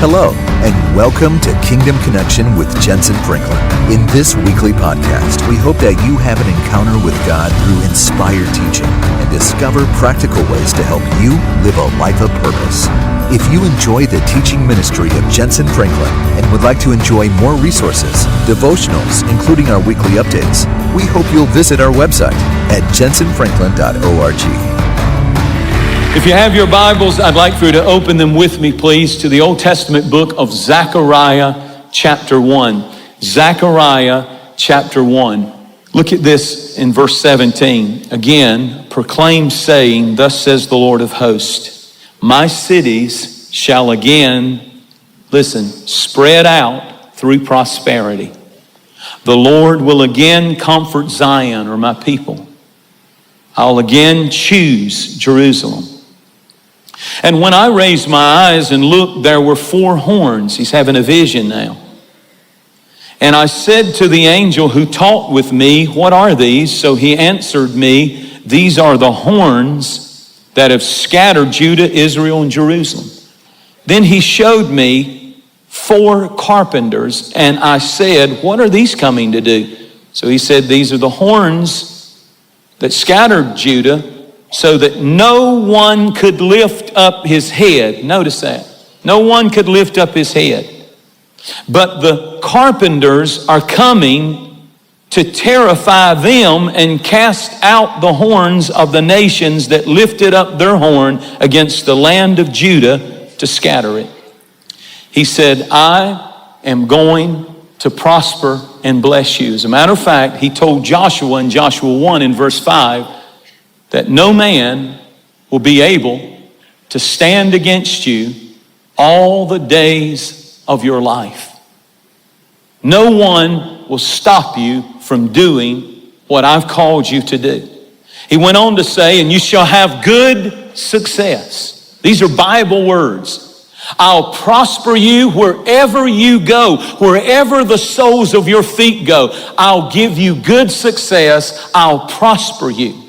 Hello, and welcome to Kingdom Connection with Jentezen Franklin. In this weekly podcast, we hope that you have an encounter with God through inspired teaching and discover practical ways to help you live a life of purpose. If you enjoy the teaching ministry of Jentezen Franklin and would like to enjoy more resources, devotionals, including our weekly updates, we hope you'll visit our website at jentezenfranklin.org. If you have your Bibles, I'd like for you to open them with me, please, to the Old Testament book of Zechariah, chapter 1. Zechariah, chapter 1. Look at this in verse 17. Again, proclaim saying, thus says the Lord of hosts, my cities shall again, listen, spread out through prosperity. The Lord will again comfort Zion, or my people. I'll again choose Jerusalem. And when I raised my eyes and looked, there were 4 horns. He's having a vision now. And I said to the angel who talked with me, what are these? So he answered me, these are the horns that have scattered Judah, Israel, and Jerusalem. Then he showed me 4 carpenters, and I said, what are these coming to do? So he said, these are the horns that scattered Judah, so that no one could lift up his head. Notice that. No one could lift up his head. But the carpenters are coming to terrify them and cast out the horns of the nations that lifted up their horn against the land of Judah to scatter it. He said, I am going to prosper and bless you. As a matter of fact, he told Joshua in Joshua 1 in verse 5, that no man will be able to stand against you all the days of your life. No one will stop you from doing what I've called you to do. He went on to say, and you shall have good success. These are Bible words. I'll prosper you wherever you go, wherever the soles of your feet go. I'll give you good success. I'll prosper you.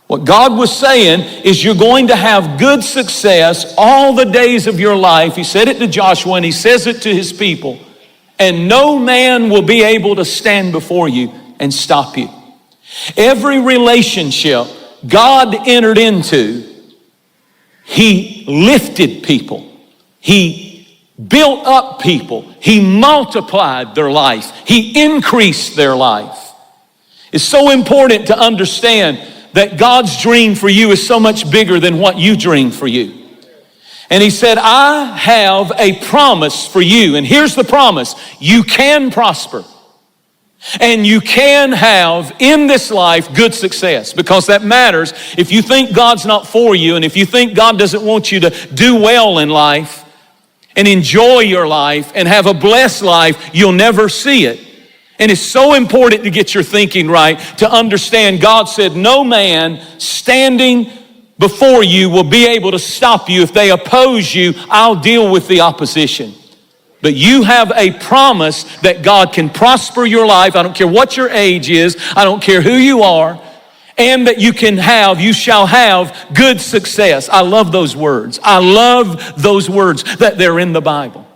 What God was saying is you're going to have good success all the days of your life. He said it to Joshua and he says it to his people. And no man will be able to stand before you and stop you. Every relationship God entered into, he lifted people. He built up people. He multiplied their life. He increased their life. It's so important to understand that God's dream for you is so much bigger than what you dream for you. And he said, I have a promise for you. And here's the promise. You can prosper. And you can have in this life good success, because that matters. If you think God's not for you, and if you think God doesn't want you to do well in life and enjoy your life and have a blessed life, you'll never see it. And it's so important to get your thinking right, to understand God said no man standing before you will be able to stop you. If they oppose you, I'll deal with the opposition. But you have a promise that God can prosper your life. I don't care what your age is. I don't care who you are. And that you shall have good success. I love those words. I love those words that they're in the Bible.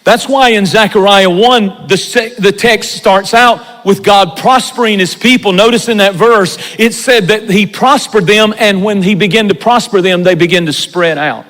That's why in Zechariah 1, the text starts out with God prospering his people. Notice in that verse, it said that he prospered them, and when he began to prosper them, they began to spread out.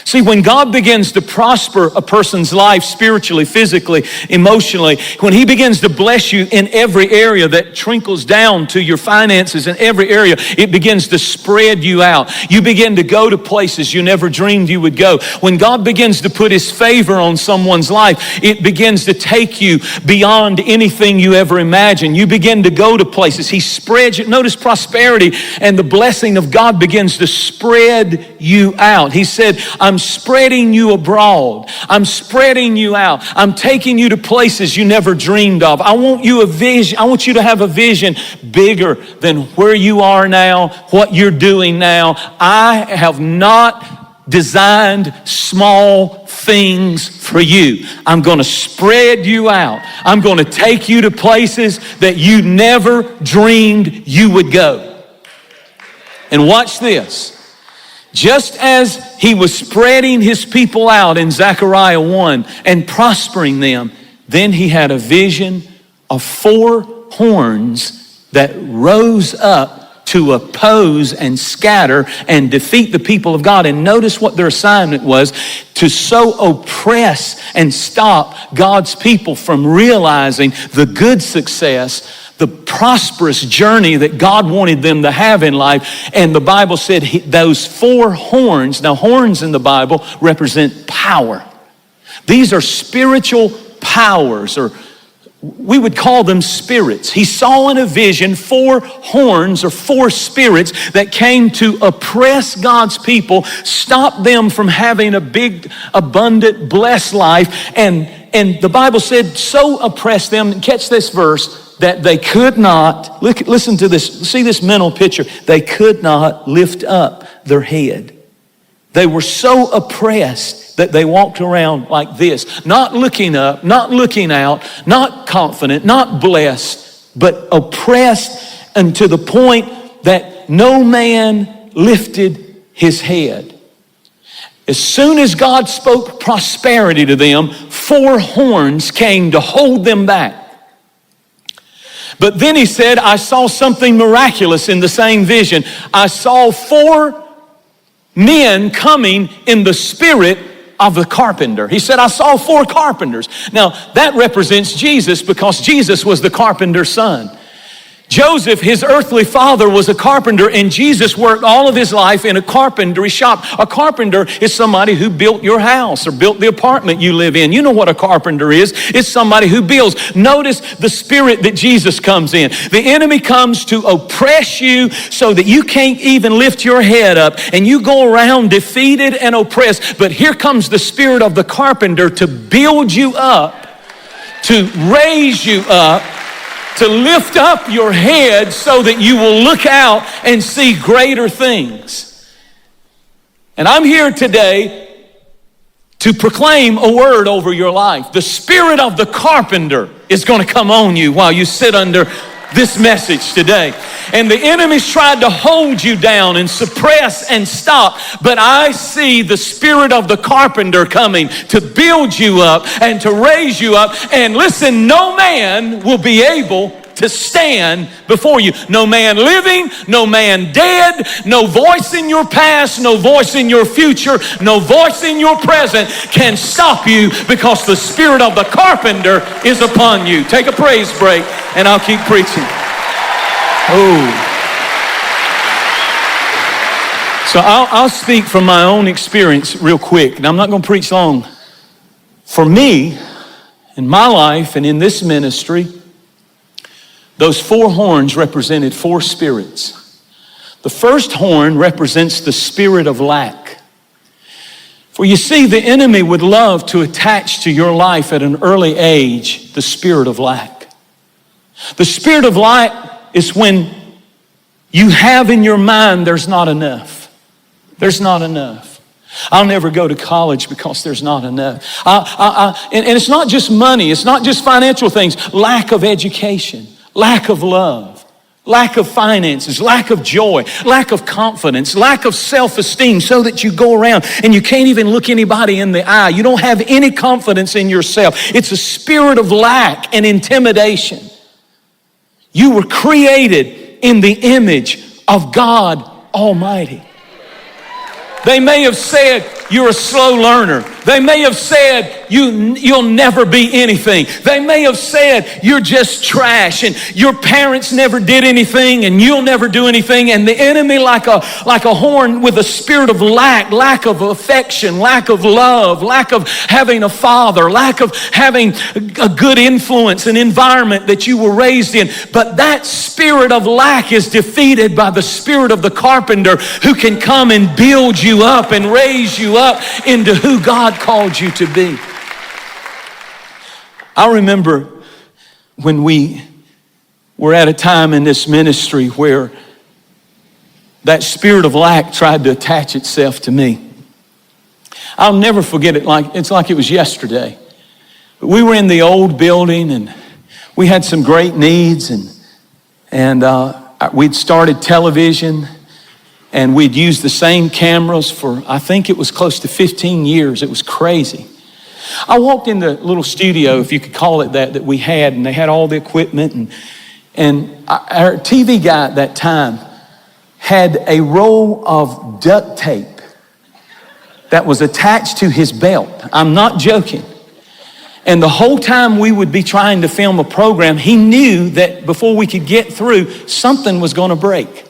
See, when God begins to prosper a person's life spiritually, physically, emotionally, when he begins to bless you in every area that trickles down to your finances, in every area, it begins to spread you out. You begin to go to places you never dreamed you would go. When God begins to put his favor on someone's life, it begins to take you beyond anything you ever imagined. You begin to go to places. He spreads you. Notice prosperity and the blessing of God begins to spread you out. He said, I'm spreading you abroad. I'm spreading you out. I'm taking you to places you never dreamed of. I want you to have a vision bigger than where you are now, what you're doing now. I have not designed small things for you. I'm going to spread you out. I'm going to take you to places that you never dreamed you would go. And watch this. Just as he was spreading his people out in Zechariah 1 and prospering them, then he had a vision of 4 horns that rose up to oppose and scatter and defeat the people of God. And notice what their assignment was: to so oppress and stop God's people from realizing the good success, the prosperous journey that God wanted them to have in life. And the Bible said those 4 horns, now horns in the Bible represent power. These are spiritual powers, or we would call them spirits. He saw in a vision 4 horns or 4 spirits that came to oppress God's people, stop them from having a big, abundant, blessed life. And the Bible said so oppressed them, and catch this verse, that they could not, listen to this, see this mental picture, they could not lift up their head. They were so oppressed that they walked around like this, not looking up, not looking out, not confident, not blessed, but oppressed, and to the point that no man lifted his head. As soon as God spoke prosperity to them, 4 horns came to hold them back. But then he said, I saw something miraculous in the same vision. I saw 4 men coming in the spirit of the carpenter. He said, I saw 4 carpenters. Now, that represents Jesus, because Jesus was the carpenter's son. Joseph, his earthly father, was a carpenter, and Jesus worked all of his life in a carpentry shop. A carpenter is somebody who built your house or built the apartment you live in. You know what a carpenter is. It's somebody who builds. Notice the spirit that Jesus comes in. The enemy comes to oppress you so that you can't even lift your head up, and you go around defeated and oppressed. But here comes the spirit of the carpenter to build you up, to raise you up, to lift up your head so that you will look out and see greater things. And I'm here today to proclaim a word over your life. The spirit of the carpenter is going to come on you while you sit under this message today. And the enemy's tried to hold you down and suppress and stop, but I see the spirit of the carpenter coming to build you up and to raise you up. And listen, no man will be able to stand before you. No man living, no man dead, no voice in your past, no voice in your future, no voice in your present can stop you, because the spirit of the carpenter is upon you. Take a praise break and I'll keep preaching. Oh. So I'll speak from my own experience real quick, and I'm not going to preach long. For me, in my life and in this ministry, those 4 horns represented 4 spirits. The first horn represents the spirit of lack. For you see, the enemy would love to attach to your life at an early age the spirit of lack. The spirit of lack is when you have in your mind there's not enough. There's not enough. I'll never go to college because there's not enough. And it's not just money. It's not just financial things. Lack of education. Lack of love, lack of finances, lack of joy, lack of confidence, lack of self-esteem, so that you go around and you can't even look anybody in the eye. You don't have any confidence in yourself. It's a spirit of lack and intimidation. You were created in the image of God Almighty. They may have said you're a slow learner. They may have said you'll never be anything. They may have said you're just trash and your parents never did anything and you'll never do anything. And the enemy, like a horn with a spirit of lack of affection, lack of love, lack of having a father, lack of having a good influence, an environment that you were raised in. But that spirit of lack is defeated by the spirit of the carpenter, who can come and build you up and raise you up into who God called you to be. I remember when we were at a time in this ministry where that spirit of lack tried to attach itself to me. I'll never forget it. It's like it was yesterday. We were in the old building and we had some great needs, and we'd started television. And we'd used the same cameras for, I think it was close to 15 years. It was crazy. I walked in the little studio, if you could call it that we had, and they had all the equipment. And our TV guy at that time had a roll of duct tape that was attached to his belt. I'm not joking. And the whole time we would be trying to film a program, he knew that before we could get through, something was going to break.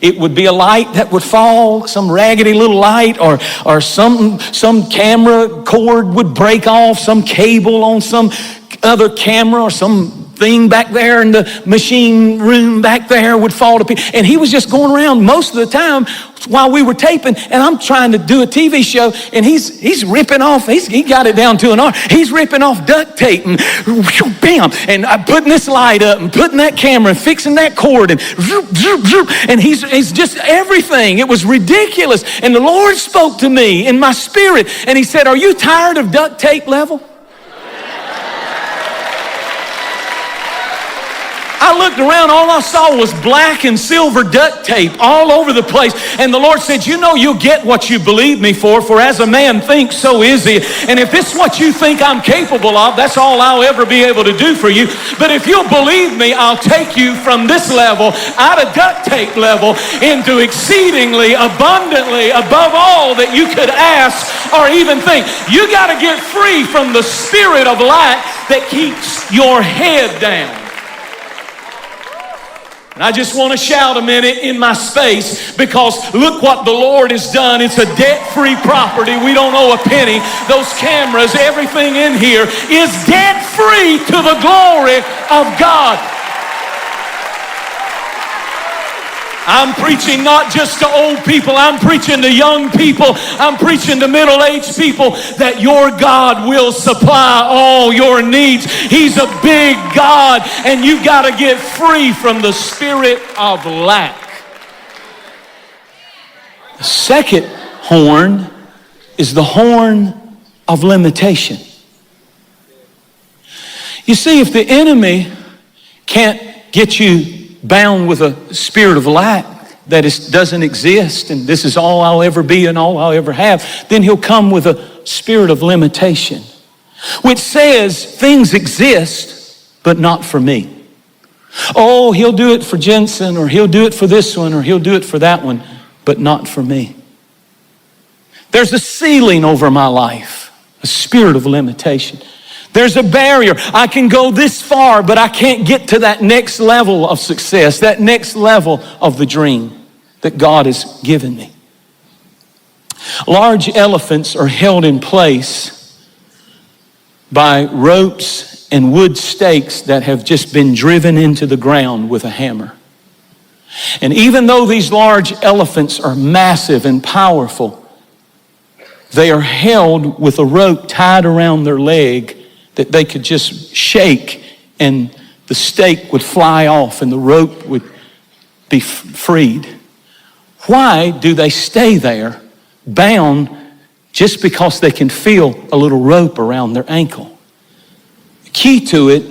It would be a light that would fall, some raggedy little light, or some camera cord would break off, some cable on some other camera, or some thing back there in the machine room back there would fall to pieces. And he was just going around most of the time while we were taping, and I'm trying to do a TV show, and he's ripping off, he got it down to an art. He's ripping off duct tape and bam, and I'm putting this light up and putting that camera and fixing that cord and he's just everything. It was ridiculous. And the Lord spoke to me in my spirit, and he said, "Are you tired of duct tape level?" I looked around, all I saw was black and silver duct tape all over the place. And the Lord said, "You know you'll get what you believe me for as a man thinks, so is he. And if this is what you think I'm capable of, that's all I'll ever be able to do for you. But if you'll believe me, I'll take you from this level, out of duct tape level, into exceedingly abundantly above all that you could ask or even think." You got to get free from the spirit of lack that keeps your head down. And I just want to shout a minute in my space, because look what the Lord has done. It's a debt-free property. We don't owe a penny. Those cameras, everything in here is debt-free to the glory of God. I'm preaching not just to old people. I'm preaching to young people. I'm preaching to middle-aged people that your God will supply all your needs. He's a big God, and you've got to get free from the spirit of lack. The second horn is the horn of limitation. You see, if the enemy can't get you bound with a spirit of lack that doesn't exist, and this is all I'll ever be and all I'll ever have, then he'll come with a spirit of limitation, which says things exist, but not for me. Oh, he'll do it for Jentezen, or he'll do it for this one, or he'll do it for that one, but not for me. There's a ceiling over my life, a spirit of limitation. There's a barrier. I can go this far, but I can't get to that next level of success, that next level of the dream that God has given me. Large elephants are held in place by ropes and wood stakes that have just been driven into the ground with a hammer. And even though these large elephants are massive and powerful, they are held with a rope tied around their leg that they could just shake and the stake would fly off and the rope would be freed. Why do they stay there bound just because they can feel a little rope around their ankle? The key to it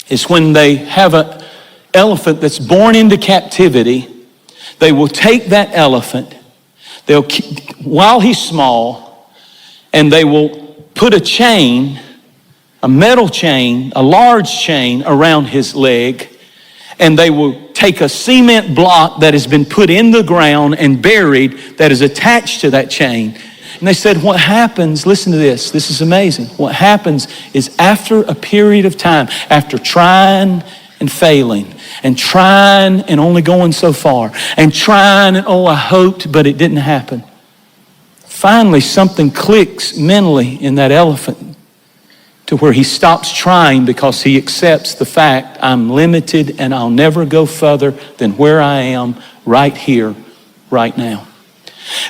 is when they have an elephant that's born into captivity, they will take that elephant, while he's small, and they will put a chain, a metal chain, a large chain around his leg, and they will take a cement block that has been put in the ground and buried that is attached to that chain. And they said, what happens, listen to this is amazing. What happens is after a period of time, after trying and failing, and trying and only going so far, and trying and I hoped, but it didn't happen. Finally, something clicks mentally in that elephant, to where he stops trying because he accepts the fact, I'm limited and I'll never go further than where I am right here, right now.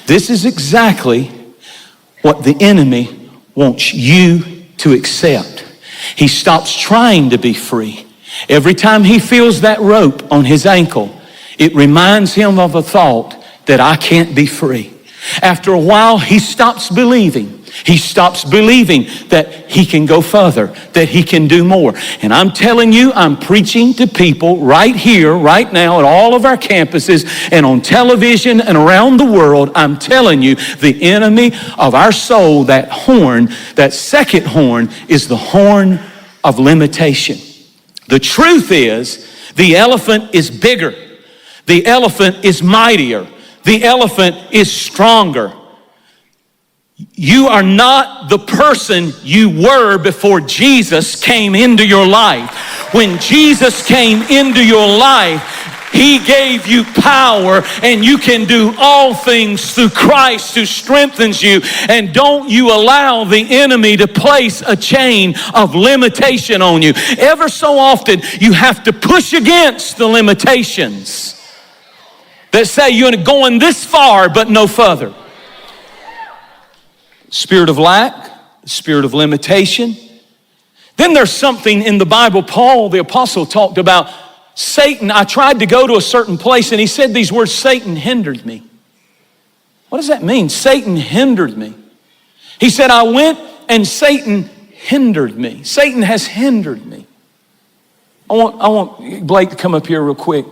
This is exactly what the enemy wants you to accept. He stops trying to be free. Every time he feels that rope on his ankle, it reminds him of a thought that I can't be free. After a while, he stops believing. He stops believing that he can go further, that he can do more. And I'm telling you, I'm preaching to people right here, right now, at all of our campuses and on television and around the world. I'm telling you, the enemy of our soul, that horn, that second horn, is the horn of limitation. The truth is, the elephant is bigger. The elephant is mightier. The elephant is stronger. You are not the person you were before Jesus came into your life. When Jesus came into your life, he gave you power, and you can do all things through Christ who strengthens you. And don't you allow the enemy to place a chain of limitation on you. Ever so often, you have to push against the limitations that say you're going this far but no further. Spirit of lack, spirit of limitation. Then there's something in the Bible, Paul, the apostle, talked about Satan. I tried to go to a certain place and he said these words, Satan hindered me. What does that mean? Satan hindered me. He said, I went and Satan hindered me. Satan has hindered me. I want Blake to come up here real quick.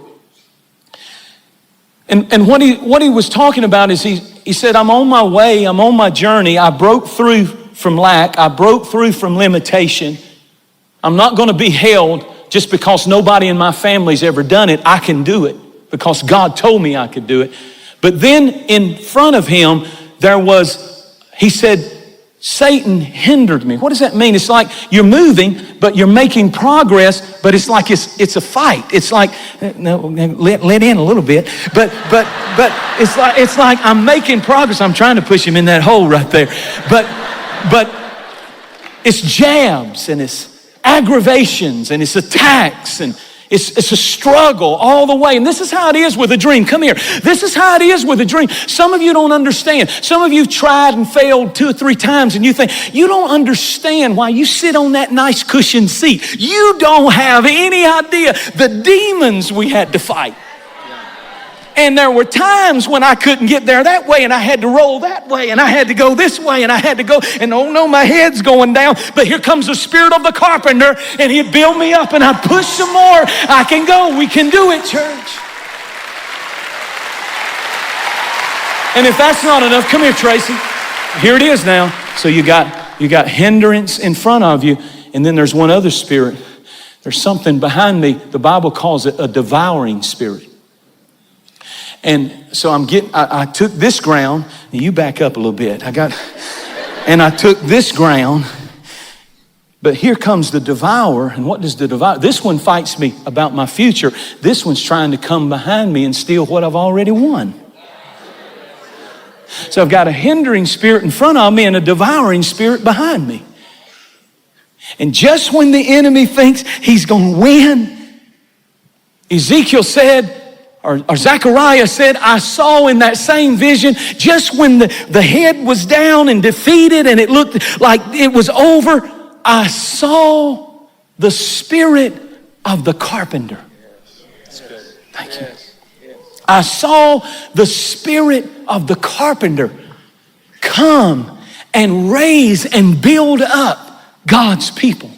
And what he was talking about is he said, I'm on my way, I'm on my journey. I broke through from lack. I broke through from limitation. I'm not going to be held just because nobody in my family's ever done it. I can do it because God told me I could do it. But then in front of him, he said, Satan hindered me. What does that mean? It's like you're moving, but you're making progress, but it's like it's a fight. It's like, no, let in a little bit, but it's like I'm making progress. I'm trying to push him in that hole right there. But it's jabs and it's aggravations and it's attacks and it's a struggle all the way. And this is how it is with a dream. Come here. This is how it is with a dream. Some of you don't understand. Some of you tried and failed 2 or 3 times and you think, you don't understand why you sit on that nice cushioned seat. You don't have any idea the demons we had to fight. And there were times when I couldn't get there that way and I had to roll that way and I had to go this way and I had to go, and oh no, my head's going down. But here comes the spirit of the carpenter and he'd build me up and I push some more. I can go. We can do it, church. And if that's not enough, come here, Tracy. Here it is now. So you got hindrance in front of you, and then there's one other spirit. There's something behind me. The Bible calls it a devouring spirit. And so I took this ground, and you back up a little bit. And I took this ground, but here comes the devourer. And what does the devourer? This one fights me about my future. This one's trying to come behind me and steal what I've already won. So I've got a hindering spirit in front of me and a devouring spirit behind me. And just when the enemy thinks he's going to win, Ezekiel said, or Zechariah said, I saw in that same vision, just when the head was down and defeated and it looked like it was over, I saw the spirit of the carpenter. Thank you. I saw the spirit of the carpenter come and raise and build up God's people.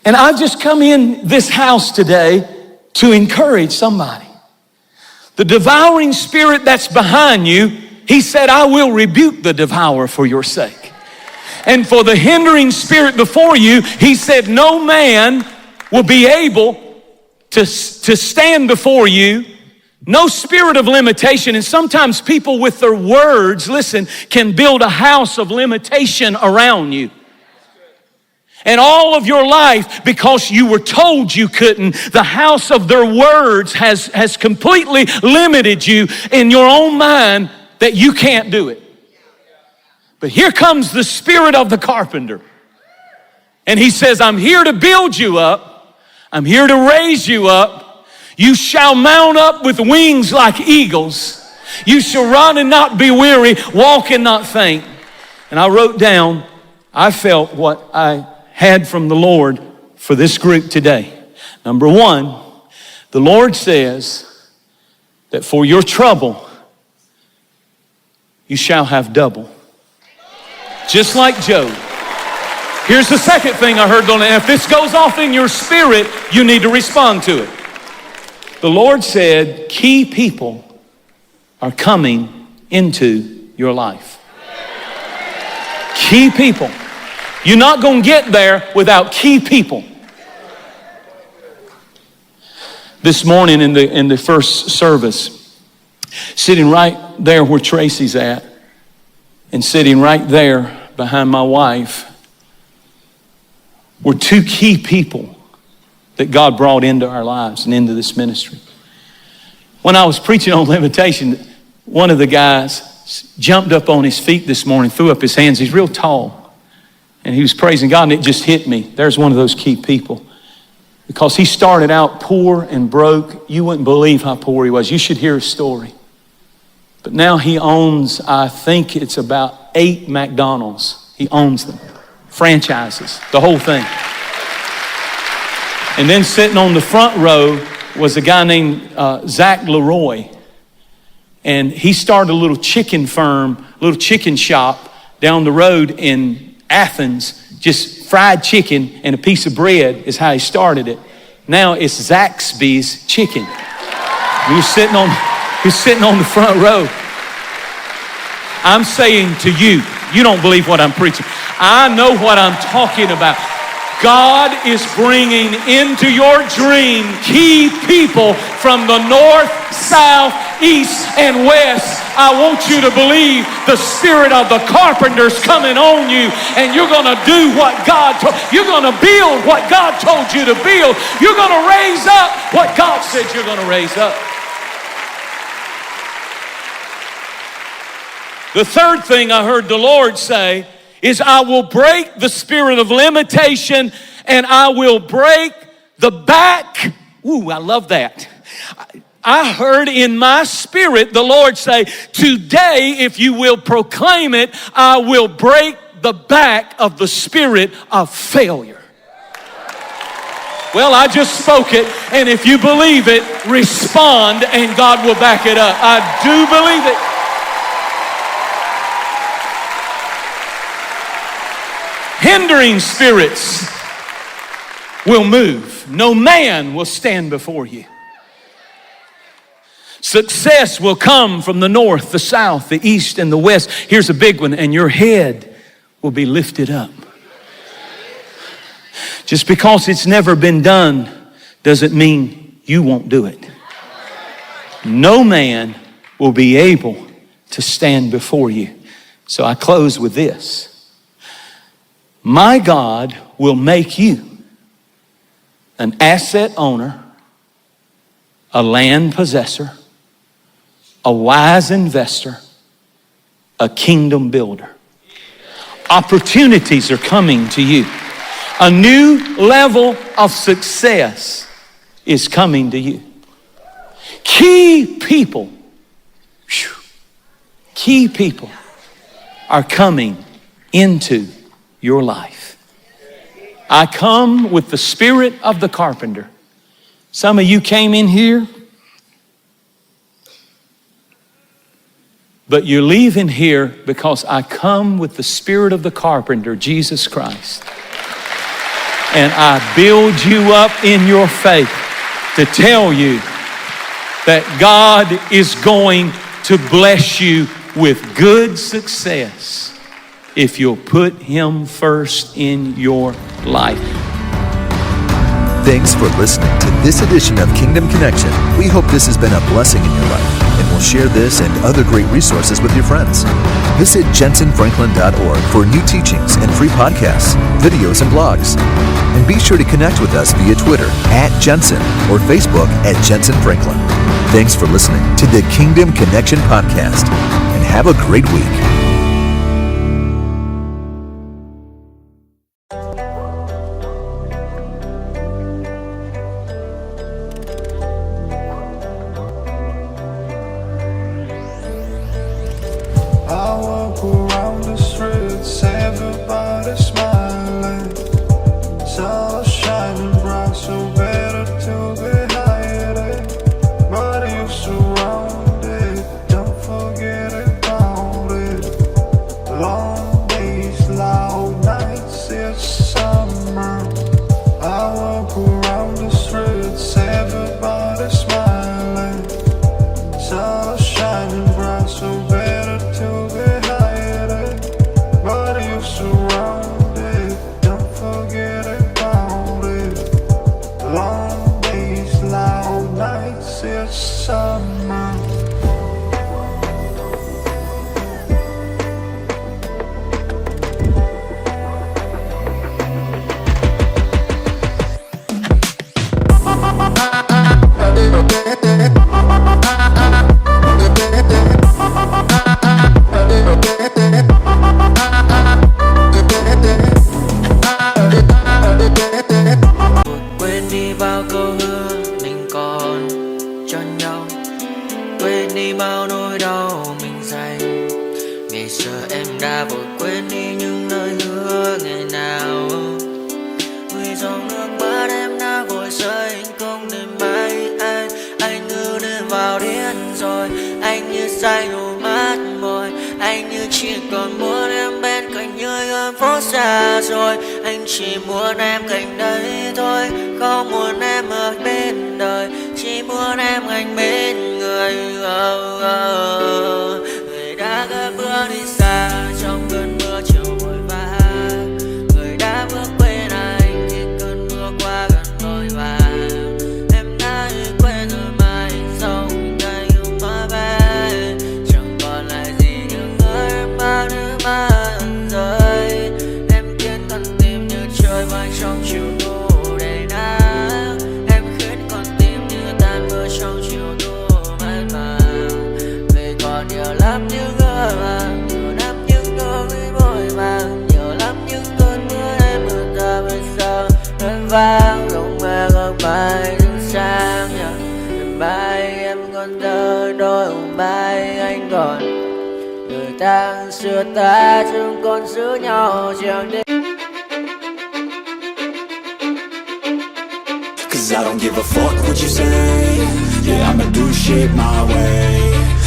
And I've just come in this house today to encourage somebody. The devouring spirit that's behind you, he said, I will rebuke the devourer for your sake. And for the hindering spirit before you, he said, no man will be able to stand before you. No spirit of limitation. And sometimes people with their words, listen, can build a house of limitation around you. And all of your life, because you were told you couldn't, the house of their words has completely limited you in your own mind that you can't do it. But here comes the spirit of the carpenter. And he says, I'm here to build you up. I'm here to raise you up. You shall mount up with wings like eagles. You shall run and not be weary, walk and not faint. And I wrote down, I felt what I had from the Lord for this group today. Number one, the Lord says that for your trouble, you shall have double. Just like Job. Here's the second thing I heard. If this goes off in your spirit, you need to respond to it. The Lord said, key people are coming into your life. Key people. You're not going to get there without key people. This morning in the first service, sitting right there where Tracy's at, and sitting right there behind my wife, were two key people that God brought into our lives and into this ministry. When I was preaching on limitation, one of the guys jumped up on his feet this morning, threw up his hands. He's real tall. And he was praising God, and it just hit me. There's one of those key people. Because he started out poor and broke. You wouldn't believe how poor he was. You should hear his story. But now he owns, I think it's about 8 McDonald's. He owns them. Franchises, the whole thing. And then sitting on the front row was a guy named Zach Leroy. And he started a little chicken firm, little chicken shop down the road in Athens. Just fried chicken and a piece of bread is how he started it. Now it's Zaxby's Chicken. He's sitting on the front row. I'm saying to you, you don't believe what I'm preaching. I know what I'm talking about. God is bringing into your dream key people from the north, south, east, and west. I want you to believe the spirit of the carpenter's coming on you, and you're going to do what God told. You're going to build what God told you to build. You're going to raise up what God said you're going to raise up. The third thing I heard the Lord say is, I will break the spirit of limitation, and I will break the back. Ooh, I love that. I heard in my spirit the Lord say, today, if you will proclaim it, I will break the back of the spirit of failure. Well, I just spoke it, and if you believe it, respond, and God will back it up. I do believe it. Hindering spirits will move. No man will stand before you. Success will come from the north, the south, the east, and the west. Here's a big one, and your head will be lifted up. Just because it's never been done doesn't mean you won't do it. No man will be able to stand before you. So I close with this. My God will make you an asset owner, a land possessor, a wise investor, a kingdom builder. Opportunities are coming to you. A new level of success is coming to you. Key people are coming into your life. I come with the spirit of the carpenter. Some of you came in here, but you're leaving here because I come with the spirit of the carpenter, Jesus Christ. And I build you up in your faith to tell you that God is going to bless you with good success if you'll put Him first in your life. Thanks for listening to this edition of Kingdom Connection. We hope this has been a blessing in your life, and we'll share this and other great resources with your friends. Visit jentezenfranklin.org for new teachings and free podcasts, videos, and blogs. And be sure to connect with us via Twitter @Jentezen or Facebook @Jentezen Franklin. Thanks for listening to the Kingdom Connection podcast, and have a great week. I walk around the streets, everybody smiling. Sun shining bright, so better to be hiding. But you surrounded, don't forget about it. giờ em đã vội quên đi những lời hứa ngày nào. Vì dòng nước mắt em đã vội rơi, anh không thể mãi anh như đến vào điên rồi. Anh như say đôi mắt môi, anh như chỉ còn muốn em bên cạnh như gần phố xa rồi. Anh chỉ muốn em cạnh đấy thôi, không muốn em ở bên đời, chỉ muốn em anh bên người. Người đã gỡ bước đi xa trong cơn mưa chiều vội vã, người đã bước quên anh khi cơn mưa qua gần vội vã. Em đã quên rồi mà anh sống đây không má bé, chẳng còn lại gì những người em bao nước mắt rơi. Em khiến con tim như trôi vai trong chiều thu đầy nắng, em khiến con tim như tan mưa trong chiều thu mát màng. Vì còn nhiều lắm những người mà nhiều lắm những nỗi vội vàng, nhiều lắm những cơn mưa em mưa ta bây giờ em vang không mẹ không mai đứng sang nhờ. Mai em còn thơ đôi hôm mai anh còn người ta xưa ta chúng còn giữ nhau chẳng đêm. Cause I don't give a fuck what you say. Yeah, I'ma do shit my way.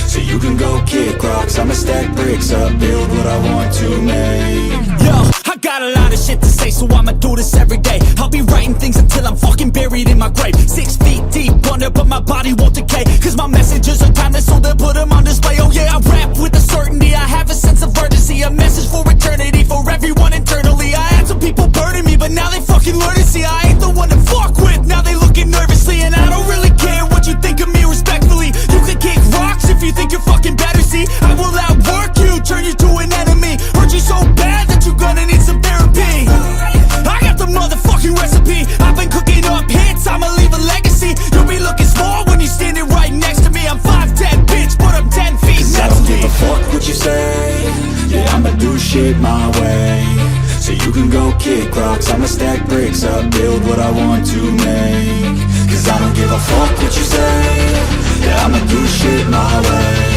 So you can go kick rocks, I'ma stack bricks up, build what I want to make. Yo, I got a lot of shit to say, so I'ma do this every day. I'll be writing things until I'm fucking buried in my grave. 6 feet deep under, but my body won't decay. Cause my messages are timeless, so they'll put them on display. Oh yeah, I rap with a certainty, I have a sense of urgency. A message for eternity, for everyone internally. I had some people burning me, but now they fucking learn to see I ain't the one to fuck with. Now they looking nervously, and I don't really care what you think of me respectfully. You can kick rocks if you think you're fucking better, see. I will outwork you, turn you to an enemy. Hurt you so bad that you're gonna need some therapy. I got the motherfucking recipe, I've been cooking up hits, I'ma leave a legacy. You'll be looking small when you're standing right next to me. I'm 5'10", bitch, but I'm 10 feet next to me. I don't give a fuck what you say. Yeah, I'ma do shit my way. So you can go kick rocks, I'ma stack bricks up, build what I want to make. Cause I don't give a fuck what you say. Yeah, I'ma do shit my way.